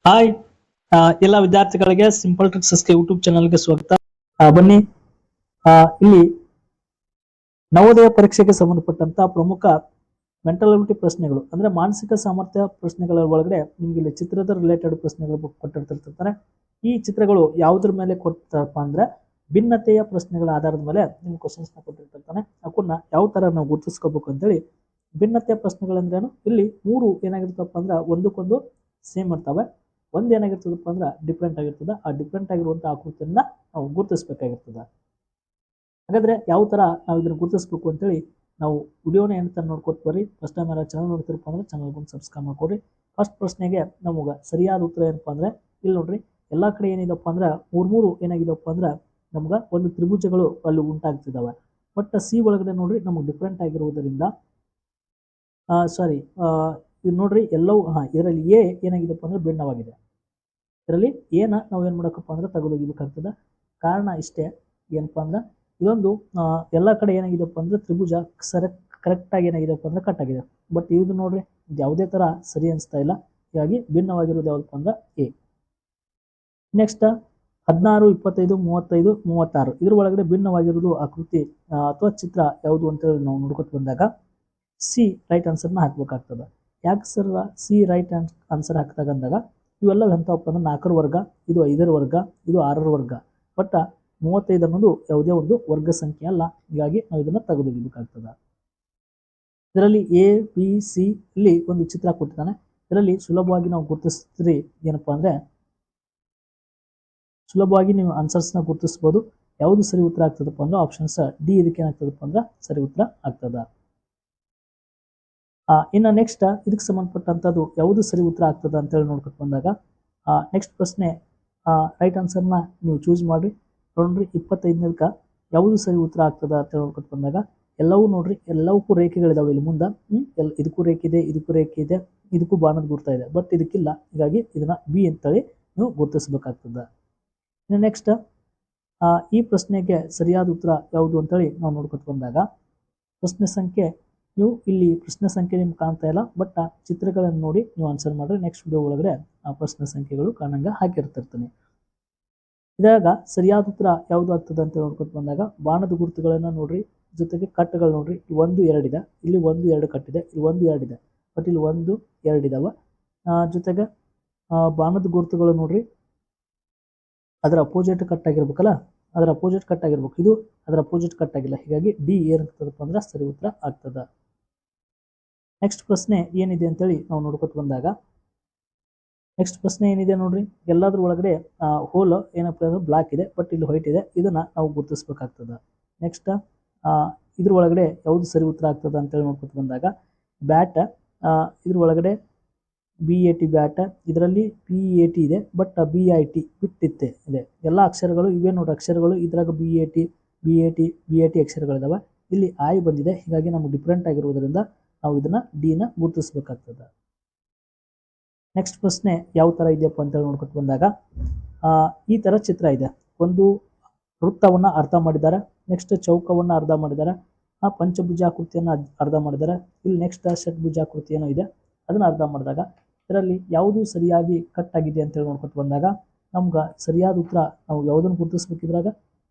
Hi ಎಲ್ಲ ವಿದ್ಯಾರ್ಥಿಗಳಿಗೆ simple ಟ್ರಿಕ್ಸ್ಗೆ YouTube ಚಾನಲ್ಗೆ ಸ್ವಾಗತ. ಬನ್ನಿ, ಇಲ್ಲಿ ನವೋದಯ ಪರೀಕ್ಷೆಗೆ ಸಂಬಂಧಪಟ್ಟಂತ ಪ್ರಮುಖ ಮೆಂಟಲ್ ಅಬಿಲಿಟಿ ಪ್ರಶ್ನೆಗಳು ಅಂದ್ರೆ ಮಾನಸಿಕ ಸಾಮರ್ಥ್ಯ ಪ್ರಶ್ನೆಗಳ ಒಳಗಡೆ ನಿಮ್ಗೆ ಇಲ್ಲಿ ಚಿತ್ರದ ರಿಲೇಟೆಡ್ ಪ್ರಶ್ನೆಗಳು ಕೊಟ್ಟಿರ್ತಿರ್ತಾರೆ. ಈ ಚಿತ್ರಗಳು ಯಾವುದ್ರ ಮೇಲೆ ಕೊಡ್ತಾರಪ್ಪ ಅಂದ್ರೆ ಭಿನ್ನತೆಯ ಪ್ರಶ್ನೆಗಳ ಆಧಾರದ ಮೇಲೆ ನಿಮ್ಗೆ ಕ್ವಶನ್ಸ್ ನ ಕೊಟ್ಟಿರ್ತಾನೆ. ಅವನ್ನ ಯಾವ ತರ ನಾವು ಗುರುತಿಸ್ಕೋಬೇಕು ಅಂತೇಳಿ, ಭಿನ್ನತೆಯ ಪ್ರಶ್ನೆಗಳಂದ್ರೇನು, ಇಲ್ಲಿ ಮೂರು ಏನಾಗಿರ್ತಪ್ಪ ಅಂದ್ರೆ ಒಂದಕ್ಕೊಂದು ಸೇಮ್ ಇರ್ತವೆ. ಒಂದ್ ಏನಾಗಿರ್ತದಪ್ಪ ಅಂದ್ರೆ ಡಿಫ್ರೆಂಟ್ ಆಗಿರ್ತದೆ. ಆ ಡಿಫ್ರೆಂಟ್ ಆಗಿರುವಂತಹ ಆಕೃತಿಯನ್ನ ನಾವು ಗುರುತಿಸಬೇಕಾಗಿರ್ತದೆ. ಹಾಗಾದ್ರೆ ಯಾವ ತರ ನಾವು ಇದನ್ನ ಗುರುತಿಸಬೇಕು ಅಂತೇಳಿ ನಾವು ವಿಡಿಯೋನ ಏನಂತ ನೋಡ್ಕೊತ ಬರ್ರಿ. ಫಸ್ಟ್ ಟೈಮ್ ಯಾರು ಚಾನಲ್ ನೋಡ್ತಿರಪ್ಪ ಅಂದ್ರೆ ಚಾನಲ್ ಒಂದು ಸಬ್ಸ್ಕ್ರೈಬ್ ಮಾಡ್ಕೊಡ್ರಿ. ಫಸ್ಟ್ ಪ್ರಶ್ನೆಗೆ ನಮಗೆ ಸರಿಯಾದ ಉತ್ತರ ಏನಪ್ಪಾ ಅಂದ್ರೆ ಇಲ್ಲಿ ನೋಡ್ರಿ, ಎಲ್ಲಾ ಕಡೆ ಏನಿದಪ್ಪ ಅಂದ್ರೆ ಮೂರು ಏನಾಗಿದಪ್ಪ ಅಂದ್ರೆ ನಮ್ಗ ಒಂದು ತ್ರಿಭುಜಗಳು ಅಲ್ಲಿ ಉಂಟಾಗ್ತಿದಾವೆ. ಬಟ್ ಸಿ ಒಳಗಡೆ ನೋಡ್ರಿ ನಮಗೆ ಡಿಫ್ರೆಂಟ್ ಆಗಿರುವುದರಿಂದ ಸಾರಿ ಇದು ನೋಡ್ರಿ ಎಲ್ಲವೂ ಇದರಲ್ಲಿ ಎ ಏನಾಗಿದೆಪ್ಪ ಅಂದ್ರೆ ಭಿನ್ನವಾಗಿದೆ. ಇದರಲ್ಲಿ ಏನ ನಾವು ಏನ್ ಮಾಡಬೇಕಪ್ಪ ಅಂದ್ರೆ ತೆಗೆದೊಗಿಬೇಕಾಗ್ತದೆ. ಕಾರಣ ಇಷ್ಟೇ, ಏನಪ್ಪಾ ಅಂದ್ರೆ ಇದೊಂದು ಎಲ್ಲ ಕಡೆ ಏನಾಗಿದೆಪ್ಪ ಅಂದ್ರೆ ತ್ರಿಭುಜ ಕರೆಕ್ಟ್ ಆಗಿ ಏನಾಗಿದೆಪ್ಪ ಅಂದ್ರೆ ಕಟ್ ಆಗಿದೆ. ಬಟ್ ಇದು ನೋಡ್ರಿ ಇದು ಯಾವುದೇ ತರ ಸರಿ ಅನಿಸ್ತಾ ಇಲ್ಲ. ಹೀಗಾಗಿ ಭಿನ್ನವಾಗಿರೋದು ಯಾವ್ದಪ್ಪ ಅಂದ್ರೆ ಎ. ನೆಕ್ಸ್ಟ್ 16, 25, 35, 36 ಇದ್ರ ಒಳಗಡೆ ಭಿನ್ನವಾಗಿರೋದು ಆಕೃತಿ ಅಥವಾ ಚಿತ್ರ ಯಾವುದು ಅಂತ ಹೇಳಿ ನಾವು ನೋಡ್ಕೊತ ಬಂದಾಗ ಸಿ ರೈಟ್ ಆನ್ಸರ್ನ ಹಾಕ್ಬೇಕಾಗ್ತದೆ. ಯಾಕೆ ಸರ್ ಸಿ ರೈಟ್ ಆನ್ಸರ್ ಹಾಕಿದಾಗ ಅಂದಾಗ ಇವೆಲ್ಲ ಎಂತಪ್ಪ ಅಂದ್ರೆ 4ರ ವರ್ಗ, ಇದು 5ರ ವರ್ಗ, ಇದು 6ರ ವರ್ಗ. ಬಟ್ 35 ಅನ್ನೋದು ಯಾವುದೇ ಒಂದು ವರ್ಗ ಸಂಖ್ಯೆ ಅಲ್ಲ. ಹೀಗಾಗಿ ನಾವು ಇದನ್ನ ತೆಗೆದುಬಿಡಬೇಕಾಗ್ತದೆ. ಇದರಲ್ಲಿ ಎ ಬಿ ಸಿ ಇಲ್ಲಿ ಒಂದು ಚಿತ್ರ ಕೊಟ್ಟಿದ್ದಾನೆ. ಇದರಲ್ಲಿ ಸುಲಭವಾಗಿ ನಾವು ಗುರುತಿಸ್ತೀರಿ ಏನಪ್ಪಾ ಅಂದ್ರೆ ಸುಲಭವಾಗಿ ನೀವು ಆನ್ಸರ್ಸ್ನ ಗುರುತಿಸಬಹುದು. ಯಾವುದು ಸರಿ ಉತ್ತರ ಆಗ್ತದಪ್ಪ ಅಂದ್ರೆ ಆಪ್ಷನ್ಸ್ ಡಿ ಇದಕ್ಕೆ ಏನಾಗ್ತದಪ್ಪ ಅಂದ್ರೆ ಸರಿ ಉತ್ತರ ಆಗ್ತದ. ಇನ್ನು ನೆಕ್ಸ್ಟ್ ಇದಕ್ಕೆ ಸಂಬಂಧಪಟ್ಟಂತದ್ದು ಯಾವುದು ಸರಿ ಉತ್ತರ ಆಗ್ತದ ಅಂತ ಹೇಳಿ ನೋಡ್ಕೊತ ಬಂದಾಗ ನೆಕ್ಸ್ಟ್ ಪ್ರಶ್ನೆ ರೈಟ್ ಆನ್ಸರ್ನ ನೀವು ಚೂಸ್ ಮಾಡಿ ನೋಡ್ರಿ. 25ನೇದಕ್ಕೆ ಯಾವುದು ಸರಿ ಉತ್ತರ ಆಗ್ತದ ಅಂತ ಹೇಳಿ ನೋಡ್ಕೊತ ಬಂದಾಗ ಎಲ್ಲವೂ ನೋಡ್ರಿ ಎಲ್ಲವಕ್ಕೂ ರೇಖೆಗಳಿದಾವೆ ಇಲ್ಲಿ ಮುಂದೆ. ಇದಕ್ಕೂ ರೇಖೆ ಇದೆ, ಇದಕ್ಕೂ ರೇಖೆ ಇದೆ, ಇದಕ್ಕೂ ಬಾಣದ ಗುರ್ತ ಇದೆ. ಬಟ್ ಇದಕ್ಕಿಲ್ಲ. ಹೀಗಾಗಿ ಇದನ್ನ ಬಿ ಅಂತೇಳಿ ನೀವು ಗುರುತಿಸಬೇಕಾಗ್ತದೆ. ಇನ್ನು ನೆಕ್ಸ್ಟ್ ಈ ಪ್ರಶ್ನೆಗೆ ಸರಿಯಾದ ಉತ್ತರ ಯಾವುದು ಅಂತೇಳಿ ನಾವು ನೋಡ್ಕೊತ ಬಂದಾಗ ಪ್ರಶ್ನೆ ಸಂಖ್ಯೆ ನೀವು ಇಲ್ಲಿ ಪ್ರಶ್ನೆ ಸಂಖ್ಯೆ ನಿಮ್ಗೆ ಕಾಣ್ತಾ ಇಲ್ಲ. ಬಟ್ ಚಿತ್ರಗಳನ್ನು ನೋಡಿ ನೀವು ಆನ್ಸರ್ ಮಾಡ್ರಿ. ನೆಕ್ಸ್ಟ್ ವಿಡಿಯೋ ಒಳಗಡೆ ಆ ಪ್ರಶ್ನೆ ಸಂಖ್ಯೆಗಳು ಕಾಣಂಗ ಹಾಕಿರ್ತಿರ್ತೀನಿ. ಇದಾಗ ಸರಿಯಾದ ಉತ್ತರ ಯಾವುದು ಆಗ್ತದೆ ಅಂತ ನೋಡ್ಕೊತ ಬಂದಾಗ ಬಾಣದ ಗುರುತುಗಳನ್ನ ನೋಡ್ರಿ, ಜೊತೆಗೆ ಕಟ್ಟುಗಳು ನೋಡ್ರಿ. 1, 2 ಇದೆ, ಇಲ್ಲಿ 1, 2 ಕಟ್ಟಿದೆ, ಇಲ್ಲಿ 1, 2 ಇದೆ. ಬಟ್ ಇಲ್ಲಿ 1, 2 ಇದಾವ. ಜೊತೆಗೆ ಬಾಣದ ಗುರುತುಗಳು ನೋಡ್ರಿ, ಅದರ ಅಪೋಸಿಟ್ ಕಟ್ ಆಗಿರ್ಬೇಕಲ್ಲ, ಅದರ ಅಪೋಸಿಟ್ ಕಟ್ ಆಗಿರ್ಬೇಕು. ಇದು ಅದರ ಅಪೋಸಿಟ್ ಕಟ್ ಆಗಿಲ್ಲ. ಹೀಗಾಗಿ ಡಿ ಏನಾಗ್ತದಪ್ಪ ಅಂದ್ರೆ ಸರಿ ಉತ್ತರ ಆಗ್ತದ. ನೆಕ್ಸ್ಟ್ ಪ್ರಶ್ನೆ ಏನಿದೆ ಅಂತೇಳಿ ನಾವು ನೋಡ್ಕೊತ ಬಂದಾಗ ನೆಕ್ಸ್ಟ್ ಪ್ರಶ್ನೆ ಏನಿದೆ ನೋಡ್ರಿ, ಎಲ್ಲಾದ್ರ ಒಳಗಡೆ ಹೋಲ್ ಏನಪ್ಪ ಅಂದ್ರೆ ಬ್ಲಾಕ್ ಇದೆ, ಬಟ್ ಇಲ್ಲಿ ವೈಟ್ ಇದೆ. ಇದನ್ನ ನಾವು ಗುರುತಿಸಬೇಕಾಗ್ತದ. ನೆಕ್ಸ್ಟ್ ಇದ್ರ ಒಳಗಡೆ ಯಾವ್ದು ಸರಿ ಉತ್ತರ ಆಗ್ತದ ಅಂತೇಳಿ ನೋಡ್ಕೊತ ಬಂದಾಗ ಬ್ಯಾಟ್ ಇದ್ರ ಒಳಗಡೆ BAT ಬ್ಯಾಟ್, ಇದರಲ್ಲಿ PAT ಇದೆ, ಬಟ್ BIT ಬಿಟ್ಟಿತ್ತೆ ಇದೆ. ಎಲ್ಲ ಅಕ್ಷರಗಳು ಇವೆ ನೋಡ್ರಿ ಅಕ್ಷರಗಳು. ಇದ್ರಾಗ BAT ಅಕ್ಷರಗಳಿದಾವೆ. ಇಲ್ಲಿ ಐ ಬಂದಿದೆ. ಹೀಗಾಗಿ ನಮ್ಗೆ ಡಿಫ್ರೆಂಟ್ ಆಗಿರುವುದರಿಂದ ನಾವು ಇದನ್ನ ಡಿ ನ ಗುರುತಿಸಬೇಕಾಗ್ತದೆ. ನೆಕ್ಸ್ಟ್ ಪ್ರಶ್ನೆ ಯಾವ ತರ ಇದೆಯಪ್ಪ ಅಂತ ನೋಡ್ಕೊತ ಬಂದಾಗ ಈ ತರ ಚಿತ್ರ ಇದೆ. ಒಂದು ವೃತ್ತವನ್ನ ಅರ್ಧ ಮಾಡಿದ್ದಾರೆ, ನೆಕ್ಸ್ಟ್ ಚೌಕವನ್ನ ಅರ್ಧ ಮಾಡಿದ್ದಾರೆ, ಪಂಚಭುಜಾಕೃತಿಯನ್ನ ಅರ್ಧ ಮಾಡಿದ್ದಾರೆ. ಇಲ್ಲಿ ನೆಕ್ಸ್ಟ್ ಷಟ್ಭುಜಾಕೃತಿ ಏನೋ ಇದೆ, ಅದನ್ನ ಅರ್ಧ ಮಾಡಿದಾಗ ಇದರಲ್ಲಿ ಯಾವುದು ಸರಿಯಾಗಿ ಕಟ್ ಆಗಿದೆ ಅಂತ ಹೇಳಿ ನೋಡ್ಕೊತ ಬಂದಾಗ ನಮ್ಗೆ ಸರಿಯಾದ ಉತ್ತರ ನಾವು ಯಾವುದನ್ನು ಗುರುತಿಸ್ಬೇಕಿದ್ರಾಗ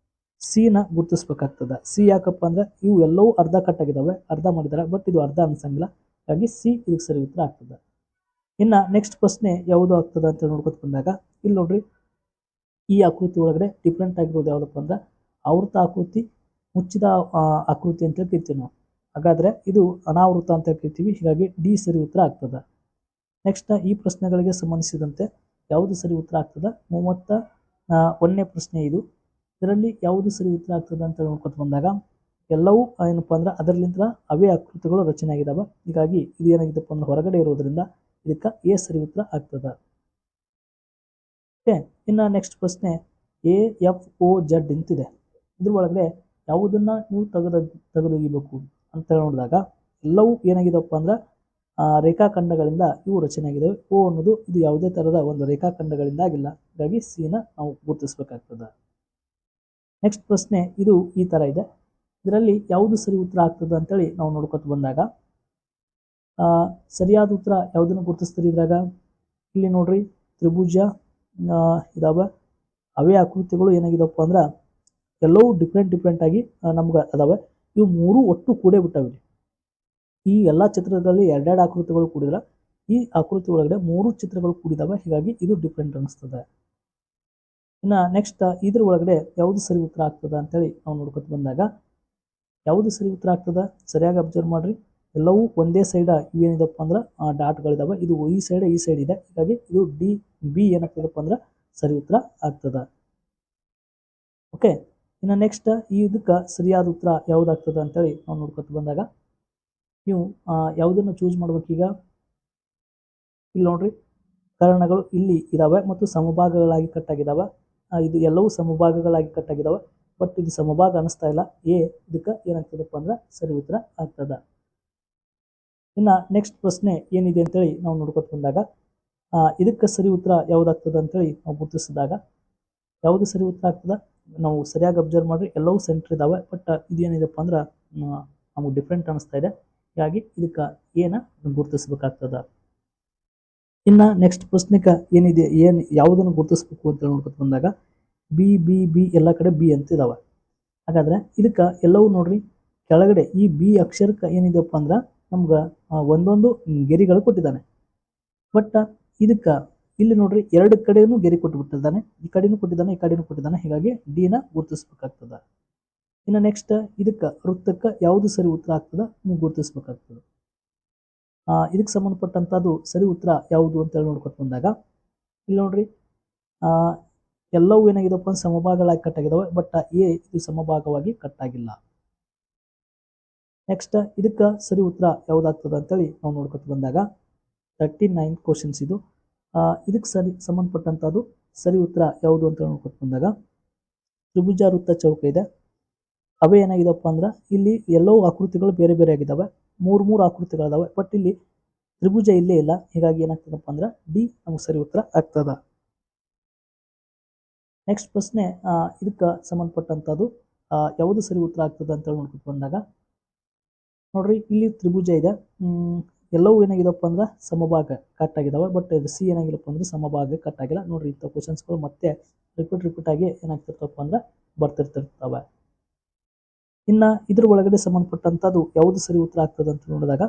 ಸಿ ನ ಗುರುತಿಸ್ಬೇಕಾಗ್ತದೆ. ಸಿ ಯಾಕಪ್ಪ ಅಂದ್ರೆ ಇವು ಎಲ್ಲವೂ ಅರ್ಧ ಕಟ್ ಆಗಿದಾವೆ, ಅರ್ಧ ಮಾಡಿದ್ದಾರೆ, ಬಟ್ ಇದು ಅರ್ಧ ಅನ್ಸಂಗಿಲ್ಲ. ಹಾಗಾಗಿ ಸಿ ಇದಕ್ಕೆ ಸರಿ ಉತ್ತರ ಆಗ್ತದೆ. ಇನ್ನ ನೆಕ್ಸ್ಟ್ ಪ್ರಶ್ನೆ ಯಾವುದು ಆಗ್ತದೆ ಅಂತ ನೋಡ್ಕೊತ ಬಂದಾಗ ಇಲ್ಲಿ ನೋಡ್ರಿ, ಈ ಆಕೃತಿ ಒಳಗಡೆ ಡಿಫ್ರೆಂಟ್ ಆಗಿರೋದು ಯಾವ್ದಪ್ಪ ಅಂದ್ರೆ ಆವೃತ ಆಕೃತಿ, ಮುಚ್ಚಿದ ಆಕೃತಿ ಅಂತ ಕರಿತೀವಿ ನಾವು. ಹಾಗಾದ್ರೆ ಇದು ಅನಾವೃತ ಅಂತ ಕರಿತೀವಿ. ಹೀಗಾಗಿ ಡಿ ಸರಿ ಉತ್ತರ ಆಗ್ತದೆ. ನೆಕ್ಸ್ಟ್ ಈ ಪ್ರಶ್ನೆಗಳಿಗೆ ಸಂಬಂಧಿಸಿದಂತೆ ಯಾವುದು ಸರಿ ಉತ್ತರ ಆಗ್ತದೆ 31ನೇ ಪ್ರಶ್ನೆ ಇದು. ಇದರಲ್ಲಿ ಯಾವುದು ಸರಿ ಉತ್ತರ ಆಗ್ತದೆ ಅಂತ ನೋಡ್ಕೊತ ಬಂದಾಗ ಎಲ್ಲವೂ ಏನಪ್ಪಾ ಅಂದ್ರೆ ಅದರಲ್ಲಿಂದ ಅವೇ ಆಕೃತಿಗಳು ರಚನೆ ಆಗಿದಾವೆ. ಹೀಗಾಗಿ ಇದು ಏನಾಗಿದೆಪ್ಪ ಅಂದ್ರೆ ಹೊರಗಡೆ ಇರೋದ್ರಿಂದ ಇದಕ್ಕೆ ಎ ಸರಿ ಉತ್ತರ ಆಗ್ತದ. ಓಕೆ, ಇನ್ನು ನೆಕ್ಸ್ಟ್ ಪ್ರಶ್ನೆ AFOZ ಅಂತಿದೆ. ಇದ್ರ ಒಳಗಡೆ ಯಾವುದನ್ನ ನೀವು ತೆಗೆದೊಗಿಬೇಕು ಅಂತ ನೋಡಿದಾಗ ಎಲ್ಲವೂ ಏನಾಗಿದೆಪ್ಪ ಅಂದ್ರೆ ರೇಖಾಖಂಡಗಳಿಂದ ಇವು ರಚನೆ ಆಗಿದ್ದಾವೆ. ಓ ಅನ್ನೋದು ಇದು ಯಾವುದೇ ತರಹದ ಒಂದು ರೇಖಾಖಂಡಗಳಿಂದ ಆಗಿಲ್ಲ. ಹಾಗಾಗಿ ಸಿ ನ ನಾವು ಗುರುತಿಸಬೇಕಾಗ್ತದೆ. ನೆಕ್ಸ್ಟ್ ಪ್ರಶ್ನೆ ಇದು ಈ ತರ ಇದೆ. ಇದರಲ್ಲಿ ಯಾವುದು ಸರಿ ಉತ್ತರ ಆಗ್ತದೆ ಅಂತೇಳಿ ನಾವು ನೋಡ್ಕೊತ ಬಂದಾಗ ಸರಿಯಾದ ಉತ್ತರ ಯಾವುದನ್ನು ಗುರುತಿಸ್ತೀರಿ ಇದ್ರಾಗ ಇಲ್ಲಿ ನೋಡ್ರಿ ತ್ರಿಭುಜ ಇದಾವೆ. ಅವೇ ಆಕೃತಿಗಳು ಏನಾಗಿದಪ್ಪ ಅಂದ್ರೆ ಎಲ್ಲವೂ ಡಿಫ್ರೆಂಟ್ ಆಗಿ ನಮ್ಗೆ ಅದಾವೆ. ಇವು ಮೂರು ಒಟ್ಟು ಕೂಡೇ ಬಿಟ್ಟಾವೆ. ಈ ಎಲ್ಲ ಚಿತ್ರದಲ್ಲಿ ಎರಡೆರಡು ಆಕೃತಿಗಳು ಕೂಡಿದ್ರೆ ಈ ಆಕೃತಿ ಒಳಗಡೆ ಮೂರು ಚಿತ್ರಗಳು ಕೂಡಿದಾವೆ. ಹೀಗಾಗಿ ಇದು ಡಿಫ್ರೆಂಟ್ ಅನಿಸ್ತದೆ. ಇನ್ನು ನೆಕ್ಸ್ಟ್ ಇದ್ರ ಒಳಗಡೆ ಯಾವುದು ಸರಿ ಉತ್ತರ ಆಗ್ತದ ಅಂತೇಳಿ ನಾವು ನೋಡ್ಕೊತ ಬಂದಾಗ ಯಾವುದು ಸರಿ ಉತ್ತರ ಆಗ್ತದ ಸರಿಯಾಗಿ ಅಬ್ಸರ್ವ್ ಮಾಡ್ರಿ. ಎಲ್ಲವೂ ಒಂದೇ ಸೈಡ್ ಇವೇನಿದಪ್ಪ ಅಂದ್ರೆ ಡಾಟ್ಗಳಿದಾವೆ. ಇದು ಈ ಸೈಡ್ ಇದೆ. ಹೀಗಾಗಿ ಇದು ಬಿ ಏನಾಗ್ತದಪ್ಪ ಅಂದ್ರೆ ಸರಿ ಉತ್ತರ ಆಗ್ತದ. ಓಕೆ, ಇನ್ನು ನೆಕ್ಸ್ಟ್ ಇದಕ್ಕೆ ಸರಿಯಾದ ಉತ್ತರ ಯಾವುದಾಗ್ತದ ಅಂತೇಳಿ ನಾವು ನೋಡ್ಕೊತ ಬಂದಾಗ ನೀವು ಯಾವುದನ್ನು ಚೂಸ್ ಮಾಡ್ಬೇಕೀಗ. ಇಲ್ಲಿ ನೋಡ್ರಿ, ಕರ್ಣಗಳು ಇಲ್ಲಿ ಇದಾವೆ ಮತ್ತು ಸಮಭಾಗಗಳಾಗಿ ಕಟ್ಟಾಗಿದ್ದಾವೆ. ಇದು ಎಲ್ಲವೂ ಸಮಭಾಗಗಳಾಗಿ ಕಟ್ಟಾಗಿದ್ದಾವೆ. ಬಟ್ ಇದು ಸಮಭಾಗ ಅನಿಸ್ತಾ ಇಲ್ಲ. ಇದಕ್ಕೆ ಏನಾಗ್ತದಪ್ಪ ಅಂದ್ರೆ ಸರಿ ಉತ್ತರ ಆಗ್ತದ. ಇನ್ನು ನೆಕ್ಸ್ಟ್ ಪ್ರಶ್ನೆ ಏನಿದೆ ಅಂತೇಳಿ ನಾವು ನೋಡ್ಕೊತ ಬಂದಾಗ ಇದಕ್ಕೆ ಸರಿ ಉತ್ತರ ಯಾವುದಾಗ್ತದ ಅಂತೇಳಿ ನಾವು ಗುರುತಿಸಿದಾಗ ಯಾವುದು ಸರಿ ಉತ್ತರ ಆಗ್ತದ ನಾವು ಸರಿಯಾಗಿ ಅಬ್ಸರ್ವ್ ಮಾಡ್ರಿ. ಎಲ್ಲವೂ ಸೆಂಟ್ರ್ ಇದಾವೆ. ಬಟ್ ಇದೇನಿದೆಪ್ಪ ಅಂದ್ರೆ ನಮಗೆ ಡಿಫ್ರೆಂಟ್ ಅನಿಸ್ತಾ ಇದೆ. ಹೀಗಾಗಿ ಇದಕ್ಕೆ ಏನ ಗುರುತಿಸ್ಬೇಕಾಗ್ತದ. ಇನ್ನು ನೆಕ್ಸ್ಟ್ ಪ್ರಶ್ನೆಗೆ ಏನಿದೆ ಯಾವುದನ್ನು ಗುರುತಿಸ್ಬೇಕು ಅಂತ ನೋಡ್ಕೊತ ಬಂದಾಗ ಬಿ ಎಲ್ಲ ಕಡೆ ಬಿ ಅಂತ ಇದಾವೆ. ಹಾಗಾದ್ರೆ ಇದಕ್ಕೆ ಎಲ್ಲವೂ ನೋಡ್ರಿ ಕೆಳಗಡೆ ಈ ಬಿ ಅಕ್ಷರಕ್ಕೆ ಏನಿದೆಪ್ಪ ಅಂದ್ರೆ ನಮ್ಗೆ ಒಂದೊಂದು ಗೆರಿಗಳು ಕೊಟ್ಟಿದ್ದಾನೆ. ಬಟ್ ಇದಕ್ಕೆ ಇಲ್ಲಿ ನೋಡ್ರಿ ಎರಡು ಕಡೆನೂ ಗೆರೆ ಕೊಟ್ಟುಬಿಟ್ಟಿದ್ದಾನೆ. ಈ ಕಡೆನೂ ಕೊಟ್ಟಿದ್ದಾನೆ, ಈ ಕಡೆನೂ ಕೊಟ್ಟಿದ್ದಾನೆ. ಹೀಗಾಗಿ ಡಿನ ಗುರುತಿಸ್ಬೇಕಾಗ್ತದ. ಇನ್ನು ನೆಕ್ಸ್ಟ್ ಇದಕ್ಕೆ ವೃತ್ತಕ್ಕೆ ಯಾವುದು ಸರಿ ಉತ್ತರ ಆಗ್ತದ ನೀವು ಗುರುತಿಸ್ಬೇಕಾಗ್ತದೆ. ಇದಕ್ಕೆ ಸಂಬಂಧಪಟ್ಟಂಥದ್ದು ಸರಿ ಉತ್ತರ ಯಾವುದು ಅಂತೇಳಿ ನೋಡ್ಕೊತ ಬಂದಾಗ ಇಲ್ಲಿ ನೋಡ್ರಿ ಎಲ್ಲವೂ ಏನಾಗಿದಪ್ಪ ಸಮಭಾಗಗಳಾಗಿ ಕಟ್ಟಾಗಿದ್ದಾವೆ. ಬಟ್ ಇದು ಸಮಭಾಗವಾಗಿ ಕಟ್ಟಾಗಿಲ್ಲ. ನೆಕ್ಸ್ಟ್ ಇದಕ್ಕೆ ಸರಿ ಉತ್ತರ ಯಾವುದಾಗ್ತದೆ ಅಂತೇಳಿ ನಾವು ನೋಡ್ಕೊತ ಬಂದಾಗ 39 ಕ್ವಶನ್ಸ್ ಇದು. ಇದಕ್ಕೆ ಸಂಬಂಧಪಟ್ಟಂಥದ್ದು ಸರಿ ಉತ್ತರ ಯಾವುದು ಅಂತ ನೋಡ್ಕೊತ ಬಂದಾಗ ತ್ರಿಭುಜ ವೃತ್ತ ಚೌಕ ಇದೆ. ಅವೇ ಏನಾಗಿದಪ್ಪ ಅಂದ್ರೆ ಇಲ್ಲಿ ಎಲ್ಲವೂ ಆಕೃತಿಗಳು ಬೇರೆ ಬೇರೆ ಆಗಿದ್ದಾವೆ. ಮೂರು ಆಕೃತಿಗಳಿದಾವೆ. ಬಟ್ ಇಲ್ಲಿ ತ್ರಿಭುಜ ಇಲ್ಲೇ ಇಲ್ಲ. ಹೀಗಾಗಿ ಏನಾಗ್ತದಪ್ಪ ಅಂದ್ರೆ ಡಿ ನಮ್ಗೆ ಸರಿ ಉತ್ತರ ಆಗ್ತದ. ನೆಕ್ಸ್ಟ್ ಪ್ರಶ್ನೆ ಇದಕ್ಕೆ ಸಂಬಂಧಪಟ್ಟಂಥದ್ದು ಯಾವುದು ಸರಿ ಉತ್ತರ ಆಗ್ತದೆ ಅಂತ ನೋಡ್ಕೊತ ಬಂದಾಗ ನೋಡ್ರಿ ಇಲ್ಲಿ ತ್ರಿಭುಜ ಇದೆ. ಎಲ್ಲವೂ ಏನಾಗಿದಪ್ಪ ಅಂದ್ರೆ ಸಮಭಾಗ ಕಟ್ ಆಗಿದಾವೆ. ಬಟ್ ಇದು ಸಿ ಏನಾಗಿಲ್ಲಪ್ಪ ಅಂದ್ರೆ ಸಮಭಾಗ ಕಟ್ ಆಗಿಲ್ಲ. ನೋಡ್ರಿ ಇಂಥ ಕ್ವಶನ್ಸ್ಗಳು ಮತ್ತೆ ರಿಪೀಟ್ ಆಗಿ ಏನಾಗ್ತಿರ್ತಪ್ಪ ಅಂದ್ರೆ ಬರ್ತಿರ್ತಿರ್ತವೆ. ಇನ್ನು ಇದ್ರ ಒಳಗಡೆ ಸಂಬಂಧಪಟ್ಟಂಥದ್ದು ಯಾವುದು ಸರಿ ಉತ್ತರ ಆಗ್ತದೆ ಅಂತ ನೋಡಿದಾಗ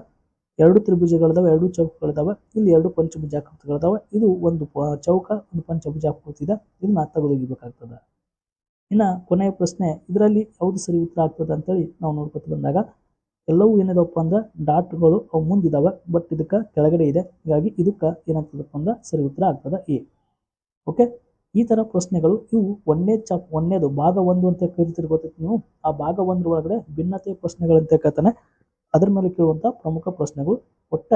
ಎರಡು ತ್ರಿಭುಜಗಳಿದಾವೆ, ಎರಡು ಚೌಕಗಳಿದಾವೆ. ಇಲ್ಲಿ ಎರಡು ಪಂಚಭುಜಾಕೃತಿಗಳಿದಾವೆ. ಇದು ಒಂದು ಚೌಕ, ಒಂದು ಪಂಚಭುಜಾಕೃತಿ ಇದೆ. ಇದನ್ನ ತೆಗೆದೊಗಿಬೇಕಾಗ್ತದೆ. ಇನ್ನು ಕೊನೆಯ ಪ್ರಶ್ನೆ ಇದರಲ್ಲಿ ಯಾವುದು ಸರಿ ಉತ್ತರ ಆಗ್ತದೆ ಅಂತೇಳಿ ನಾವು ನೋಡ್ಕೊತ ಬಂದಾಗ ಎಲ್ಲವೂ ಏನಿದಪ್ಪ ಅಂದ್ರೆ ಡಾಟ್ಗಳು ಅವು ಮುಂದಿದಾವೆ. ಬಟ್ ಇದಕ್ಕೆ ಕೆಳಗಡೆ ಇದೆ. ಹೀಗಾಗಿ ಇದಕ್ಕೆ ಏನಾಗ್ತದಪ್ಪ ಅಂದ್ರೆ ಸರಿ ಉತ್ತರ ಆಗ್ತದೆ ಎ. ಓಕೆ, ಈ ತರ ಪ್ರಶ್ನೆಗಳು ಇವು ಒಂದೇದು ಭಾಗ 1 ಅಂತ ಕರಿತಿರ್ ಗೊತ್ತೈತಿ ನೀವು. ಆ ಭಾಗ 1 ಒಳಗಡೆ ಭಿನ್ನತೆ ಪ್ರಶ್ನೆಗಳಂತ ಕೇಳ್ತಾನೆ. ಅದ್ರ ಮೇಲೆ ಕೇಳುವಂತ ಪ್ರಮುಖ ಪ್ರಶ್ನೆಗಳು ಒಟ್ಟ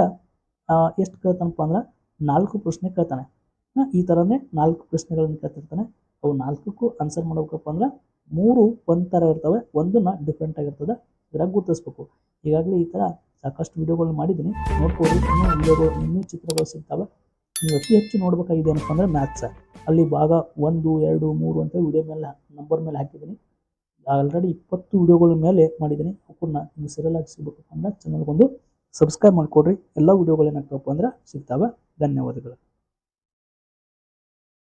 ಎಷ್ಟು ಕೇಳ್ತಾನಪ್ಪ ಅಂದ್ರೆ 4 ಪ್ರಶ್ನೆ ಕೇಳ್ತಾನೆ. ಈ ತರನೇ 4 ಪ್ರಶ್ನೆಗಳನ್ನು ಕೇಳ್ತಿರ್ತಾನೆ. ಅವು 4ಕ್ಕೂ ಆನ್ಸರ್ ಮಾಡ್ಬೇಕಪ್ಪ ಅಂದ್ರೆ 3 ಒಂಥರ ಇರ್ತವೆ, ಒಂದನ್ನ ಡಿಫ್ರೆಂಟ್ ಆಗಿರ್ತದೆ. ಇದ್ರಾಗ ಗುರುತಿಸ್ಬೇಕು. ಈಗಾಗಲೇ ಈ ತರ ಸಾಕಷ್ಟು ವಿಡಿಯೋಗಳನ್ನ ಮಾಡಿದ್ದೀನಿ, ನೋಡ್ಕೊಳ್ಳಿ. ಇನ್ನೂ ಚಿತ್ರಗಳು ಸಿಗ್ತವೆ. ನೀವು ಅತಿ ಹೆಚ್ಚು ನೋಡ್ಬೇಕಾಗಿದೆ ಏನಪ್ಪ ಅಂದ್ರೆ ಮ್ಯಾಥ್ಸ್. ಅಲ್ಲಿ ಭಾಗ 1, 2, 3 ಅಂತ ವಿಡಿಯೋ ಮೇಲೆ ನಂಬರ್ ಮೇಲೆ ಹಾಕಿದ್ದೀನಿ. ಆಲ್ರೆಡಿ 20 ವಿಡಿಯೋಗಳ ಮೇಲೆ ಮಾಡಿದ್ದೀನಿ. ಅವನ್ನ ನಿಮ್ಗೆ ಸರಿಯಲ್ ಆಗಿ ಸಿಗಬೇಕು ಅಂದ್ರೆ ಚಾನಲ್ಗೊಂದು ಸಬ್ಸ್ಕ್ರೈಬ್ ಮಾಡ್ಕೊಡ್ರಿ. ಎಲ್ಲ ವಿಡಿಯೋಗಳು ಏನಾಗ್ತವಪ್ಪ ಅಂದ್ರೆ ಸಿಗ್ತಾವೆ. ಧನ್ಯವಾದಗಳು.